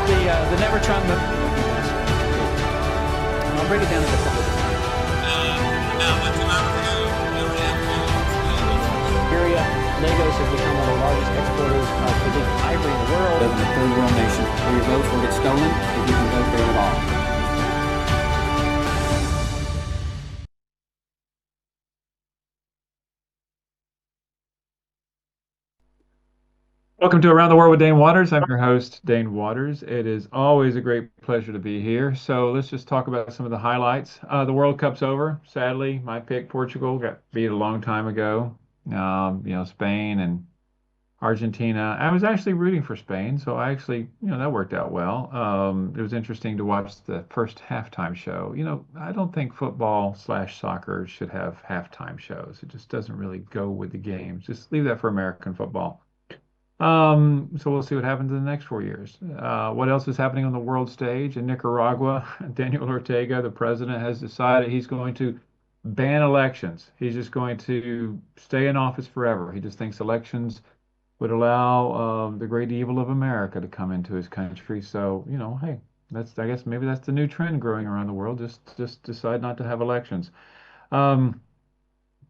the Nevertron. I'll break it down into a couple of different. Syria, Lagos has become one of the largest exporters of illegal ivory in the world. Live in a third world nation where your votes will get stolen if you can vote there at all. Welcome to Around the World with Dane Waters. I'm your host, Dane Waters. It is always a great pleasure to be here. So let's just talk about some of the highlights. The World Cup's over. Sadly, my pick, Portugal, got beat a long time ago. Spain and Argentina. I was actually rooting for Spain, so I actually, that worked out well. It was interesting to watch the first halftime show. I don't think football/soccer should have halftime shows. It just doesn't really go with the games. Just leave that for American football. So we'll see what happens in the next 4 years. What else is happening on the world stage? In Nicaragua, Daniel Ortega, the president, has decided he's going to ban elections. He's just going to stay in office forever. He just thinks elections would allow the great evil of America to come into his country. So, hey, I guess maybe that's the new trend growing around the world. Just decide not to have elections.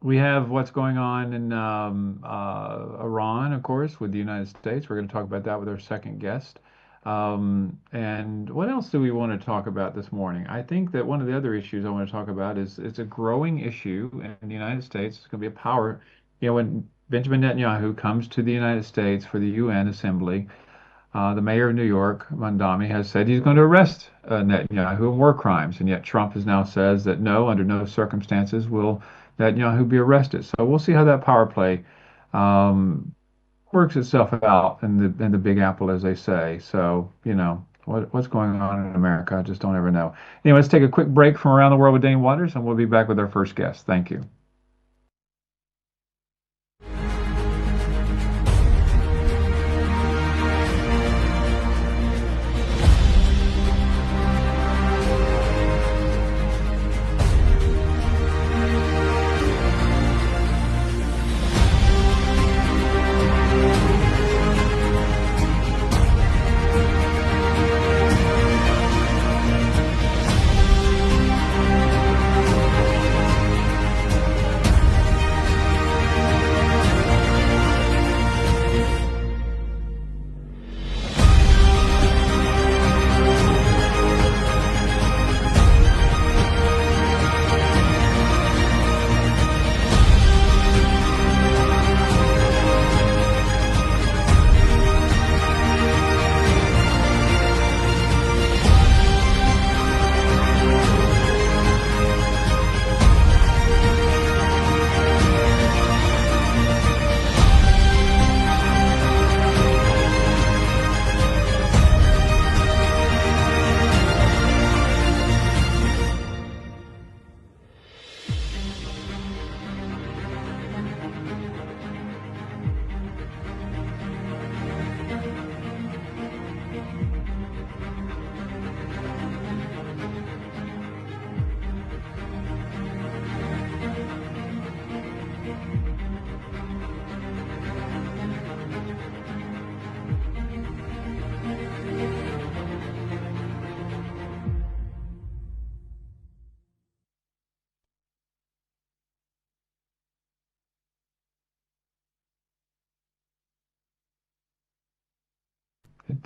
We have what's going on in Iran, of course, with the United States. We're going to talk about that with our second guest. And what else do we want to talk about this morning? I think that one of the other issues I want to talk about is it's a growing issue in the United States. It's going to be a power, when Benjamin Netanyahu comes to the United States for the UN Assembly, the mayor of New York, Mondami, has said he's going to arrest Netanyahu on war crimes. And yet Trump has now says that no, under no circumstances will Netanyahu be arrested. So we'll see how that power play works itself out in the Big Apple, as they say. So, what's going on in America, I just don't ever know. Anyway, let's take a quick break from Around the World with Dane Waters, and we'll be back with our first guest. Thank you.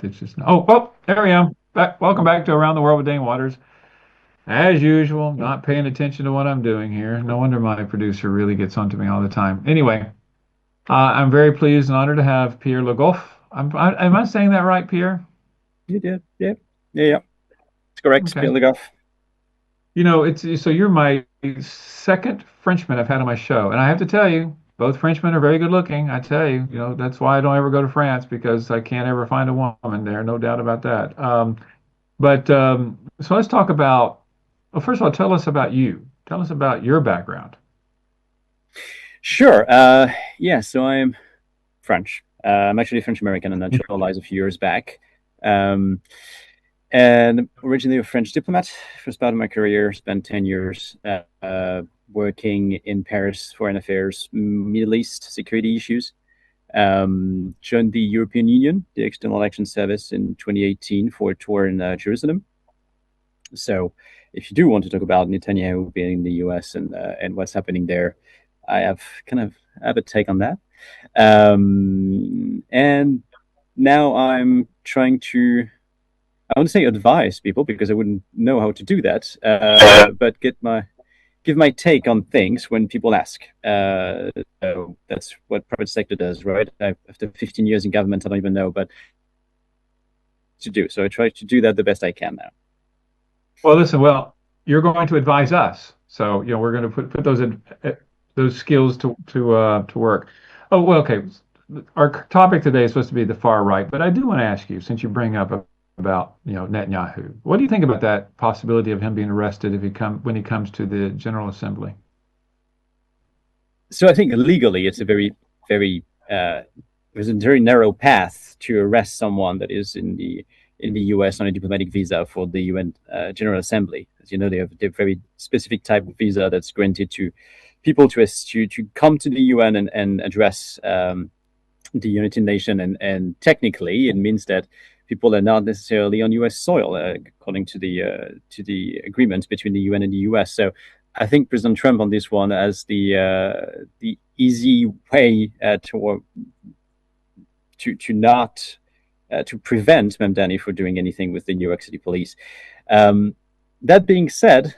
It's just there I am. Welcome back to Around the World with Dane Waters. As usual, not paying attention to what I'm doing here. No wonder my producer really gets onto me all the time. Anyway, I'm very pleased and honored to have Pierre Le Goff. Am I saying that right, Pierre? You did, yeah. It's correct, Okay. Pierre Le Goff. So you're my second Frenchman I've had on my show, and I have to tell you, both Frenchmen are very good looking. I tell you, that's why I don't ever go to France, because I can't ever find a woman there. No doubt about that. So let's talk about, well, first of all, tell us about you. Tell us about your background. Sure. So I'm French. I'm actually French American and naturalized a few years back. And originally a French diplomat. First part of my career, spent 10 years working in Paris, foreign affairs, Middle East security issues. Joined the European Union, the External Action Service, in 2018 for a tour in Jerusalem. So if you do want to talk about Netanyahu being in the US and what's happening there, I have a take on that. And now I'm trying to, I want to say advise people, because I wouldn't know how to do that, but give my take on things when people ask. So that's what private sector does, right? After 15 years in government, I don't even know, but to do. So I try to do that the best I can now. Well, listen, you're going to advise us, so we're going to put those skills to work. Oh, well, okay. Our topic today is supposed to be the far right, but I do want to ask you, since you bring up about Netanyahu, what do you think about that possibility of him being arrested when he comes to the General Assembly? So I think legally it's a very there's a very narrow path to arrest someone that is in the US on a diplomatic visa for the UN General Assembly. As you know, they have a very specific type of visa that's granted to people to come to the UN and address the United Nations. And technically, it means that people are not necessarily on US soil, according to the agreement between the UN and the US. So I think President Trump on this one has the easy way to prevent Mamdani from doing anything with the New York City police. That being said,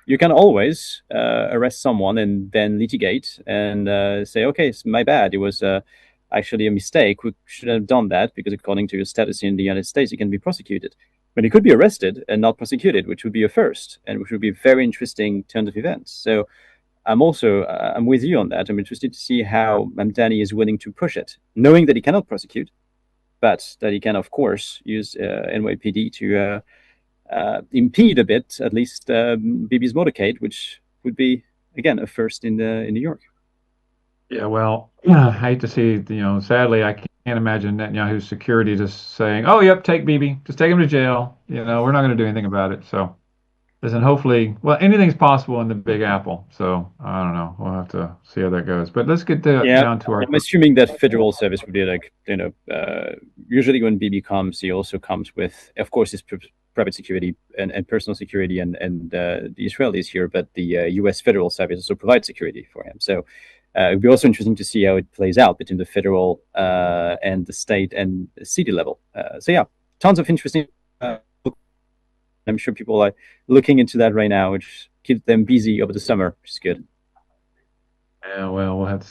you can always arrest someone and then litigate and say, okay, it's my bad. It was actually a mistake. We should have done that because according to your status in the United States, you can be prosecuted. But he could be arrested and not prosecuted, which would be a first, and which would be a very interesting turn of events. So I'm with you on that. I'm interested to see how Mamdani is willing to push it, knowing that he cannot prosecute, but that he can, of course, use NYPD to impede a bit, at least Bibi's motorcade, which would be, again, a first in New York. Yeah, well, I hate to see, sadly, I can't imagine Netanyahu's security just saying, "Oh, yep, take Bibi, just take him to jail." We're not going to do anything about it. So, listen, hopefully, well, anything's possible in the Big Apple. So, I don't know. We'll have to see how that goes. But let's get down to our. I'm assuming that federal service would be like, usually when Bibi comes, he also comes with, of course, his private security and personal security and the Israelis here, but the U.S. federal service also provides security for him. So. It would be also interesting to see how it plays out between the federal and the state and city level. So yeah, tons of interesting. I'm sure people are looking into that right now, which keeps them busy over the summer, which is good. Yeah, well, we'll have to.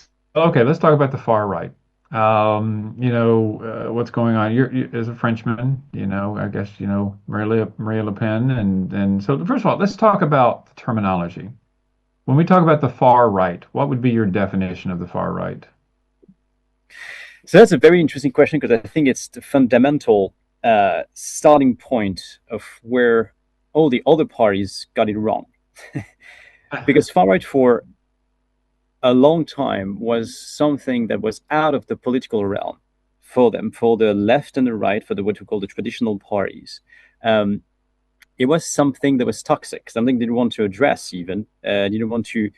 Okay, let's talk about the far right. What's going on? You're as a Frenchman, I guess Marie Le Pen, and so first of all, let's talk about the terminology. When we talk about the far right, what would be your definition of the far right? So that's a very interesting question, because I think it's the fundamental starting point of where all the other parties got it wrong. Because far right for a long time was something that was out of the political realm for them, for the left and the right, for what we call the traditional parties. It was something that was toxic, something they didn't want to address even, didn't want to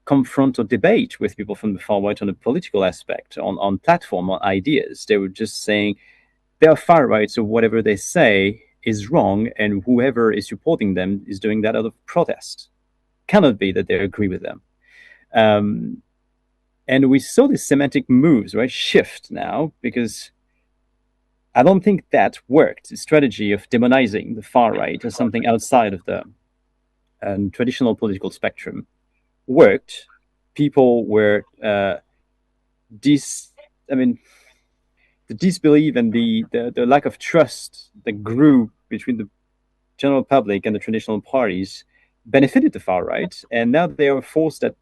confront or debate with people from the far right on a political aspect, on platform, on ideas. They were just saying they are far right, so whatever they say is wrong, and whoever is supporting them is doing that out of protest. Cannot be that they agree with them. And we saw this semantic moves, right, shift now, because I don't think that worked. The strategy of demonizing the far right as something outside of the traditional political spectrum worked. People were the disbelief and the lack of trust that grew between the general public and the traditional parties benefited the far right, and now they are a force that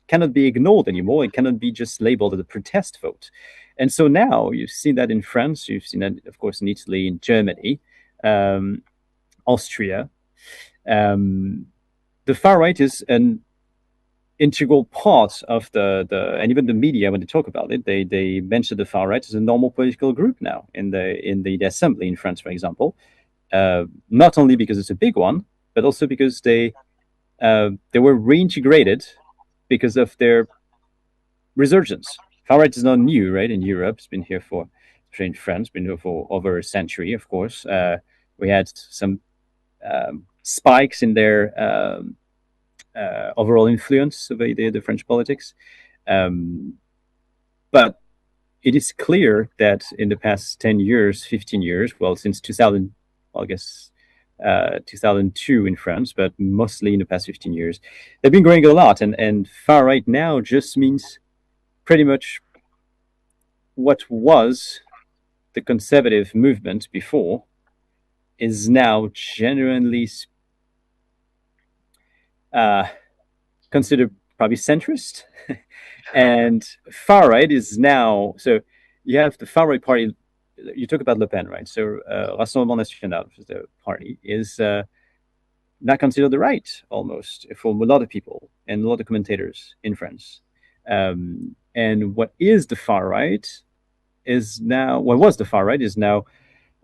cannot be ignored anymore. It cannot be just labeled as a protest vote. And so now you've seen that in France, you've seen that, of course, in Italy, in Germany, Austria. The far right is an integral part of and even the media, when they talk about it, they mention the far right as a normal political group now in the assembly in France, for example. Not only because it's a big one, but also because they were reintegrated because of their resurgence. Far right is not new, right? In Europe, it's been here for, especially in France, been here for over a century. Of course, we had some spikes in their overall influence of the French politics, but it is clear that in the past 10 years, 15 years, well, since 2000, well, I guess 2002 in France, but mostly in the past 15 years, they've been growing a lot. And far right now just means pretty much what was the conservative movement before is now genuinely considered probably centrist. And far right is now, so you have the far right party. You talk about Le Pen, right? So Rassemblement National, which is the party, is not considered the right almost for a lot of people and a lot of commentators in France. And what is the far right is now, what was the far right is now,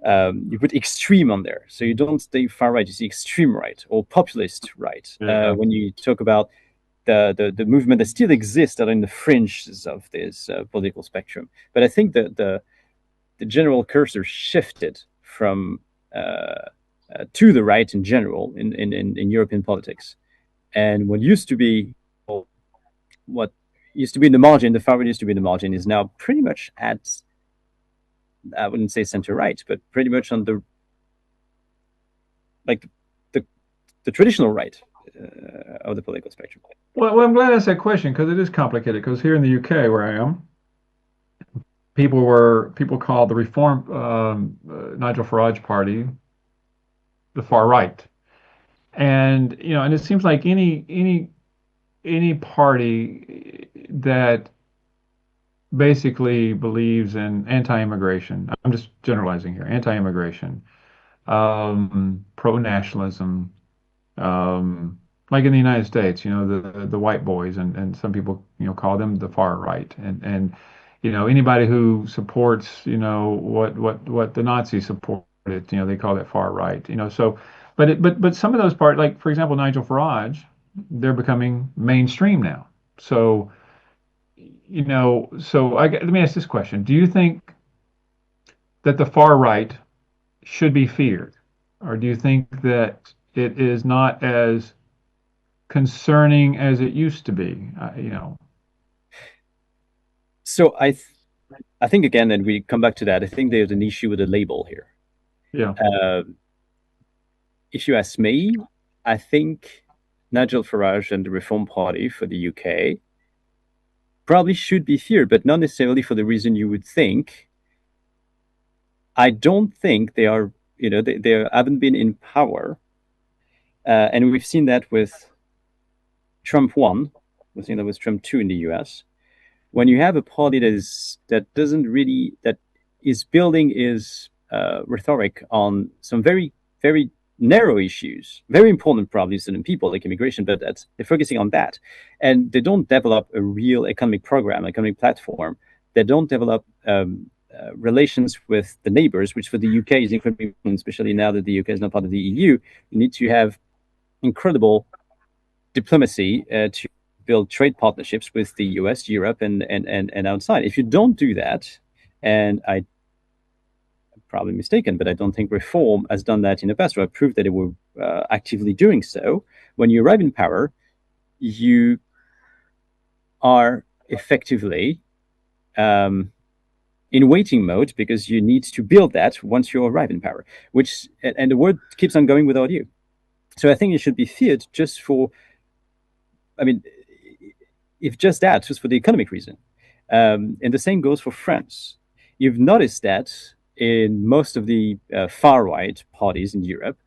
you put extreme on there. So you don't say far right, you see extreme right or populist right. When you talk about the movement that still exists that are in the fringes of this political spectrum. But I think that the general cursor shifted from to the right in general in European politics. And what used to be in the margin, the far right used to be in the margin, is now pretty much at, I wouldn't say center right, but pretty much on the traditional right of the political spectrum. Well, I'm glad I asked that question because it is complicated. Because here in the UK, where I am, people called the Reform Nigel Farage party the far right, and and it seems like any party that basically believes in anti-immigration. I'm just generalizing here. Anti-immigration, pro-nationalism. Like in the United States, the white boys and some people, call them the far right. And anybody who supports, what the Nazis supported, they call that far right. So, but some of those parts, like for example, Nigel Farage, they're becoming mainstream now. So, let me ask this question. Do you think that the far right should be feared? Or do you think that it is not as concerning as it used to be? So I think again, and we come back to that, I think there's an issue with the label here. Yeah. If you ask me, I think Nigel Farage and the Reform Party for the UK probably should be feared, but not necessarily for the reason you would think. I don't think they are, they haven't been in power. And we've seen that with Trump 1. We've seen that with Trump 2 in the US. When you have a party that is building its rhetoric on some very, very narrow issues, very important probably to certain people like immigration, but they're focusing on that. And they don't develop a real economic program, economic platform. They don't develop relations with the neighbors, which for the UK is incredibly important, especially now that the UK is not part of the EU. You need to have incredible diplomacy to build trade partnerships with the US, Europe, and outside. If you don't do that, and I'm probably mistaken, but I don't think Reform has done that in the past, or I've proved that it were actively doing so. When you arrive in power, you are effectively in waiting mode because you need to build that once you arrive in power, and the word keeps on going without you. So I think it should be feared just for, if just that, just for the economic reason. And the same goes for France. You've noticed that in most of the far-right parties in Europe,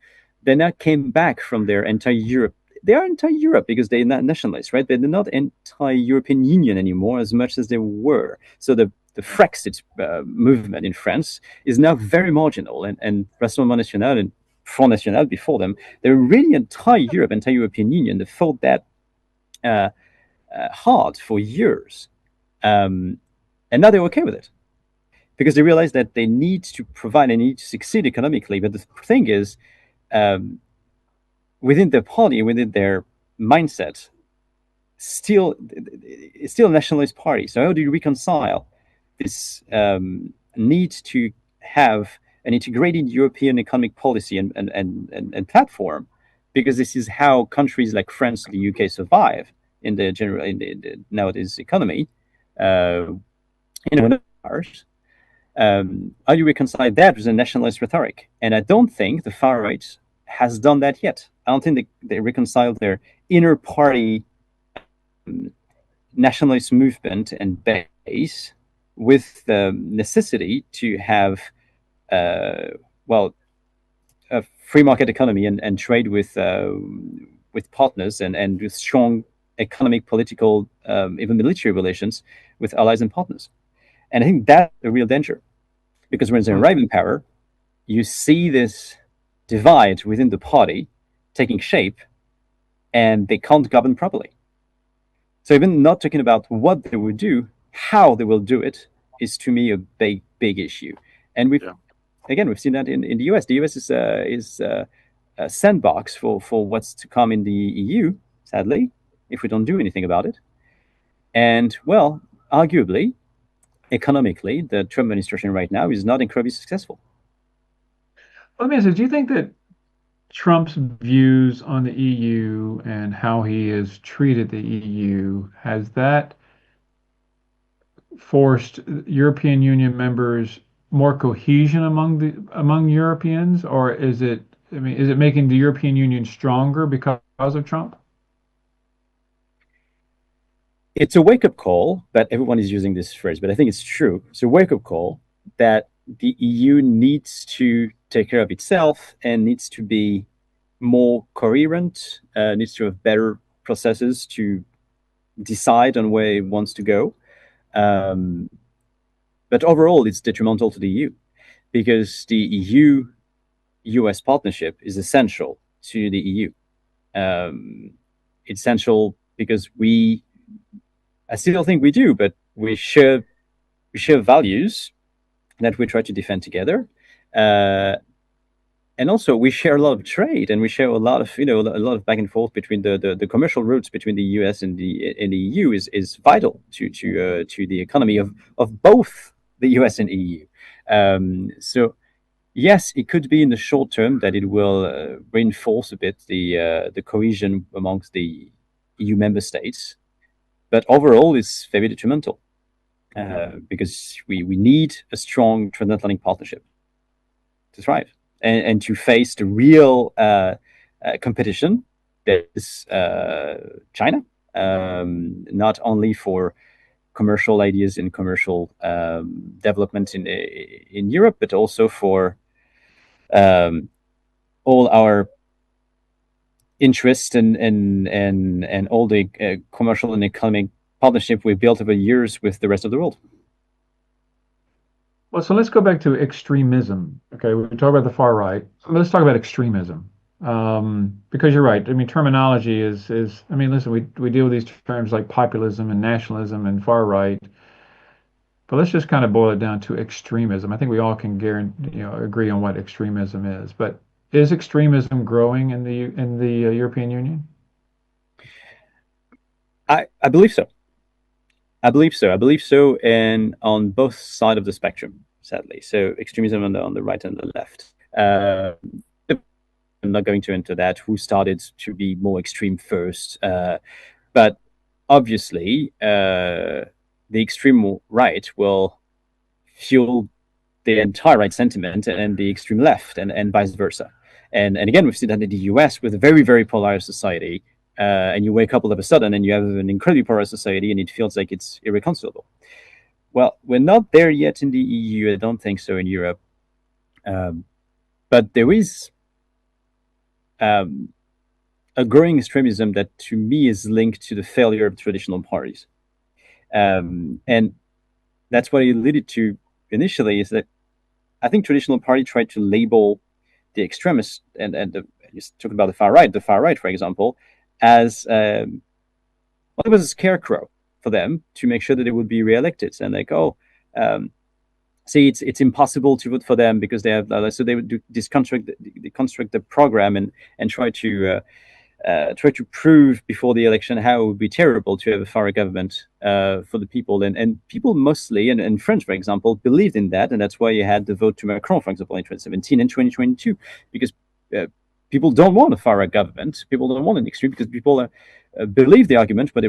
they now came back from their anti-Europe. They are anti-Europe because they're not nationalists, right? But they're not anti-European Union anymore as much as they were. So the Frexit movement in France is now very marginal. And Rassemblement National and Front National before them, they're really anti-Europe, anti-European Union. They fought that hard for years. And now they're okay with it because they realize that they need to provide, they need to succeed economically. But the thing is, within their party, within their mindset, it's still a nationalist party. So how do you reconcile this need to have an integrated European economic policy and platform, because this is how countries like France or the UK survive in the nowadays economy, ours. How do you reconcile that with a nationalist rhetoric? And I don't think the far right has done that yet. I don't think they reconcile their inner party nationalist movement and base with the necessity to have, a free market economy and trade with partners and with strong economic, political, even military relations with allies and partners. And I think that's a real danger, because when they arrive in power, you see this divide within the party taking shape, and they can't govern properly. So even not talking about what they will do, how they will do it is to me a big issue. And we've seen that in the US. The US is a sandbox for what's to come in the EU, sadly, if we don't do anything about it. And well, arguably, economically, the Trump administration right now is not incredibly successful. Let me ask you, do you think that Trump's views on the EU and how he has treated the EU, has that forced European Union members more cohesion among Europeans, or is it making the European Union stronger because of Trump? It's a wake-up call that everyone is using this phrase, but I think it's true. It's a wake-up call that the EU needs to take care of itself and needs to be more coherent, needs to have better processes to decide on where it wants to go. But overall, it's detrimental to the EU, because the EU-US partnership is essential to the EU. It's essential because I still think we do, but we share values that we try to defend together. And also we share a lot of trade, and we share a lot of back and forth between the commercial routes between the US and the EU is vital to the economy of both the US and EU. So yes, it could be in the short term that it will reinforce a bit the cohesion amongst the EU member states, but overall it's very detrimental, because we need a strong transatlantic partnership to thrive and to face the real competition that is China, not only for commercial ideas and commercial development in Europe, but also for all our interest and all the commercial and economic partnership we built over years with the rest of the world. Well, so let's go back to extremism. Okay, we talk about the far right. Let's talk about extremism, because you're right. I mean, terminology is. I mean, listen, we deal with these terms like populism and nationalism and far right, but let's just kind of boil it down to extremism. I think we all can agree on what extremism is. But is extremism growing in the European Union? I believe so. I believe so, and on both sides of the spectrum, sadly. So extremism on the right and the left. I'm not going to enter that, who started to be more extreme first. But obviously, the extreme right will fuel the entire right sentiment and the extreme left, and vice versa. And again, we've seen that in the US with a very, very polarized society. And you wake up all of a sudden and you have an incredibly polarized society, and it feels like it's irreconcilable. Well, we're not there yet in the EU. I don't think so in Europe. But there is a growing extremism that, to me, is linked to the failure of traditional parties. And that's what it alluded to initially, is that I think traditional parties tried to label the extremists, and you talk about the far right, for example, as it was a scarecrow for them to make sure that they would be reelected, and see, it's impossible to vote for them because they have so they would construct the program and try to try to prove before the election how it would be terrible to have a far right government for the people. And people mostly, and France, for example, believed in that. And that's why you had the vote to Macron, for example, in 2017 and 2022, because people don't want a far right government. People don't want an extreme because people believe the argument, but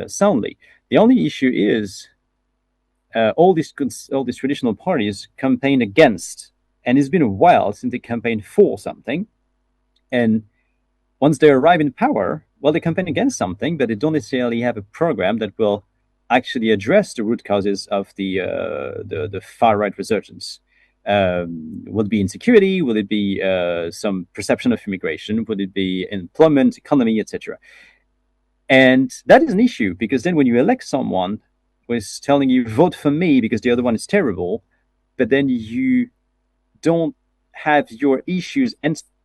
soundly. The only issue is all these traditional parties campaign against, and it's been a while since they campaigned for something. And once they arrive in power, well, they campaign against something, but they don't necessarily have a program that will actually address the root causes of the far right resurgence. Will it be insecurity? Will it be some perception of immigration? Would it be employment, economy, etc.? And that is an issue, because then when you elect someone who is telling you vote for me because the other one is terrible, but then you don't have your issues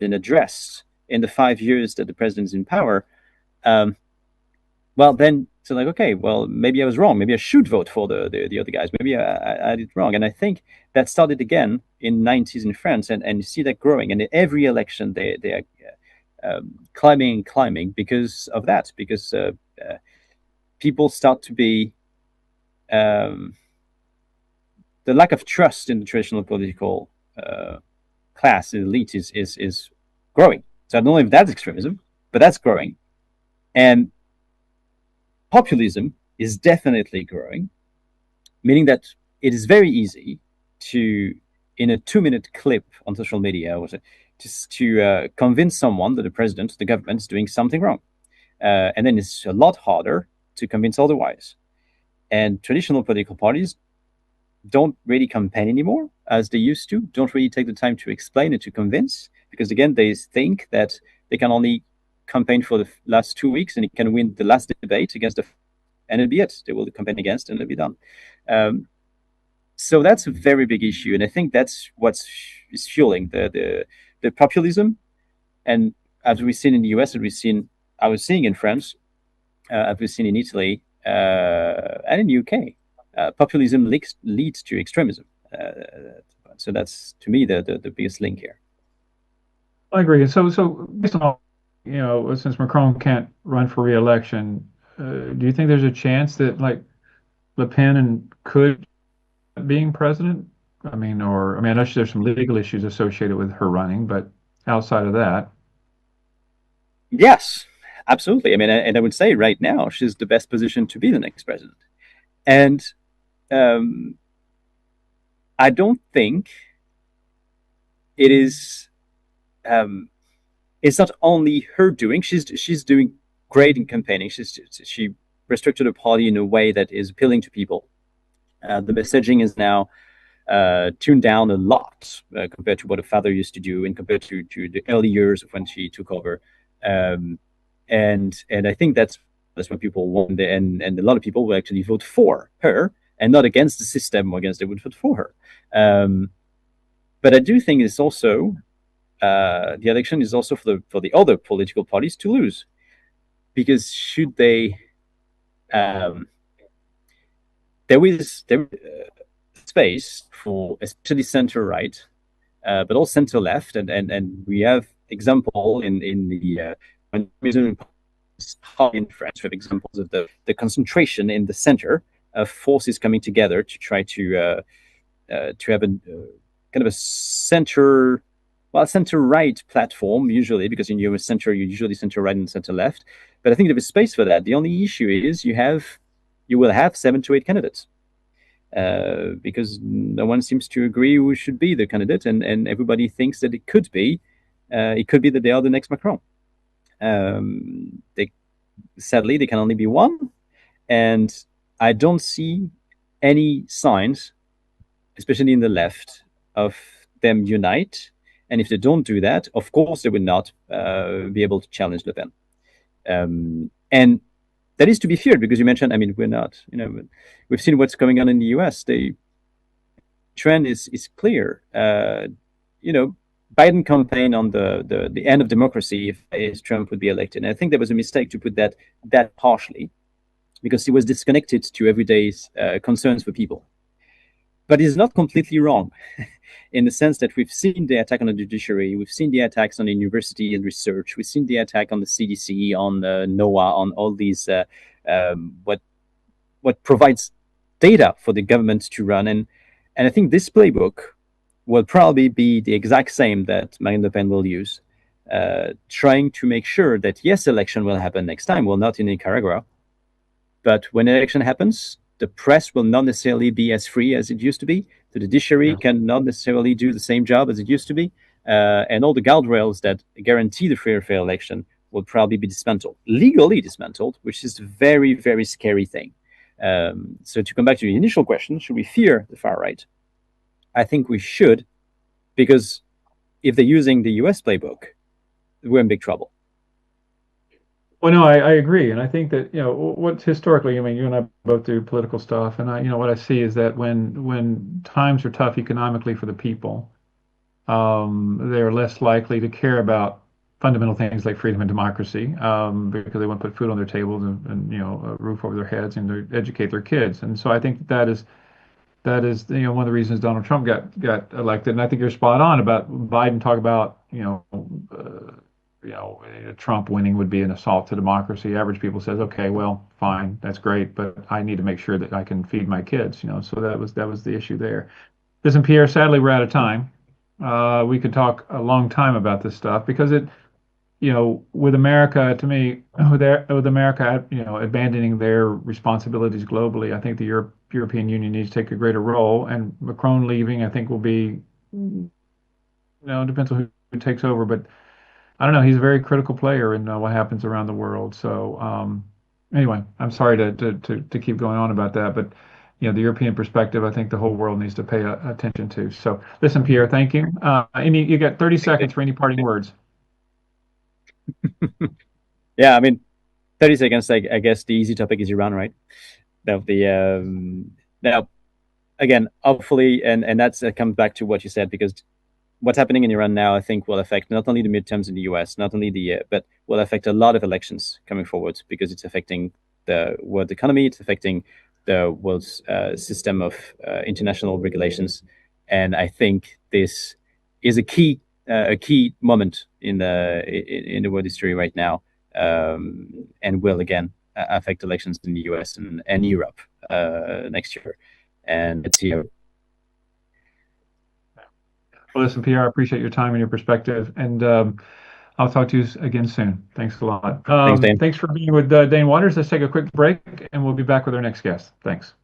addressed in the 5 years that the president is in power, well, then it's like, okay, well, maybe I was wrong. Maybe I should vote for the other guys. Maybe I did wrong. And I think that started again in the 90s in France, and you see that growing. And in every election, they are climbing because of that, because people start to be the lack of trust in the traditional political class, the elite, is growing. So I don't know if that's extremism, but that's growing. And populism is definitely growing, meaning that it is very easy to, in a 2-minute clip on social media, to convince someone that the president, the government, is doing something wrong. And then it's a lot harder to convince otherwise. And traditional political parties don't really campaign anymore as they used to, don't really take the time to explain and to convince, because again, they think that they can only campaign for the last 2 weeks and it can win the last debate against and it'll be it. They will campaign against and it'll be done. So that's a very big issue. And I think that's what is fueling the populism. And as we've seen in the US, I was seeing in France, as we've seen in Italy, and in the UK, populism leads to extremism. So that's, to me, the biggest link here. I agree. So based on, since Macron can't run for re-election, do you think there's a chance that like Le Pen could being president? I know there's some legal issues associated with her running, but outside of that, yes, absolutely. And I would say right now she's the best position to be the next president. And I don't think it is. It's not only her doing. She's doing great in campaigning. She restricted her party in a way that is appealing to people. The messaging is now tuned down a lot compared to what her father used to do, and compared to the early years of when she took over. And I think that's what people want, and a lot of people will actually vote for her and not against the system or against. They would vote for her. But I do think it's also the election is also for the other political parties to lose, because should they, there is space for especially center right, but also center left, and we have example in the in France, we have examples of the concentration in the center of forces coming together to try to have a kind of a center right platform, usually, because in your center, you're usually center right and center left. But I think there is space for that. The only issue is you will have 7 to 8 candidates, because no one seems to agree who should be the candidate, and everybody thinks that it could be that they are the next Macron. Sadly, they can only be one, and I don't see any signs, especially in the left, of them unite. And if they don't do that, of course, they will not be able to challenge Le Pen. And that is to be feared, because you mentioned, we're not, we've seen what's going on in the US. The trend is clear. Biden campaigned on the end of democracy if Trump would be elected. And I think there was a mistake to put that harshly, because he was disconnected to everyday concerns for people. but he's not completely wrong in the sense that we've seen the attack on the judiciary, we've seen the attacks on the university and research, we've seen the attack on the CDC, on NOAA, on all these what provides data for the government to run. And I think this playbook will probably be the exact same that Marine Le Pen will use, trying to make sure that, yes, election will happen next time. Well, not in Nicaragua, but when election happens, the press will not necessarily be as free as it used to be. The judiciary can not necessarily do the same job as it used to be. And all the guardrails that guarantee the free and fair election will probably be dismantled, legally dismantled, which is a very, very scary thing. So to come back to the initial question, should we fear the far right? I think we should, because if they're using the US playbook, we're in big trouble. Well, no, I agree, and I think that what's historically, I mean, you and I both do political stuff, and what I see is that when times are tough economically for the people, they're less likely to care about fundamental things like freedom and democracy, because they want to put food on their tables and a roof over their heads and to educate their kids, and so I think that is one of the reasons Donald Trump got elected, and I think you're spot on about Biden talk about Trump winning would be an assault to democracy. Average people says, okay, well, fine, that's great, but I need to make sure that I can feed my kids. So that was the issue there. Listen, Pierre, sadly we're out of time. We could talk a long time about this stuff because with America, to me, with America, abandoning their responsibilities globally, I think the European Union needs to take a greater role. And Macron leaving, I think, will be, it depends on who takes over, but I don't know. He's a very critical player in what happens around the world. So anyway, I'm sorry to keep going on about that, but the European perspective, I think the whole world needs to pay attention to. So listen, Pierre, thank you. You got 30 seconds for any parting words. Yeah, I mean, 30 seconds. I guess the easy topic is Iran, right? Now again, hopefully, and that comes back to what you said, because what's happening in Iran now, I think, will affect not only the midterms in the US, not only but will affect a lot of elections coming forward, because it's affecting the world economy, it's affecting the world's system of international regulations, and I think this is a key moment in the world history right now, and will again affect elections in the US and Europe next year, and let's see how. Well, listen, Pierre, I appreciate your time and your perspective, and I'll talk to you again soon. Thanks a lot. Thanks, Dane. Thanks for being with Dane Waters. Let's take a quick break, and we'll be back with our next guest. Thanks.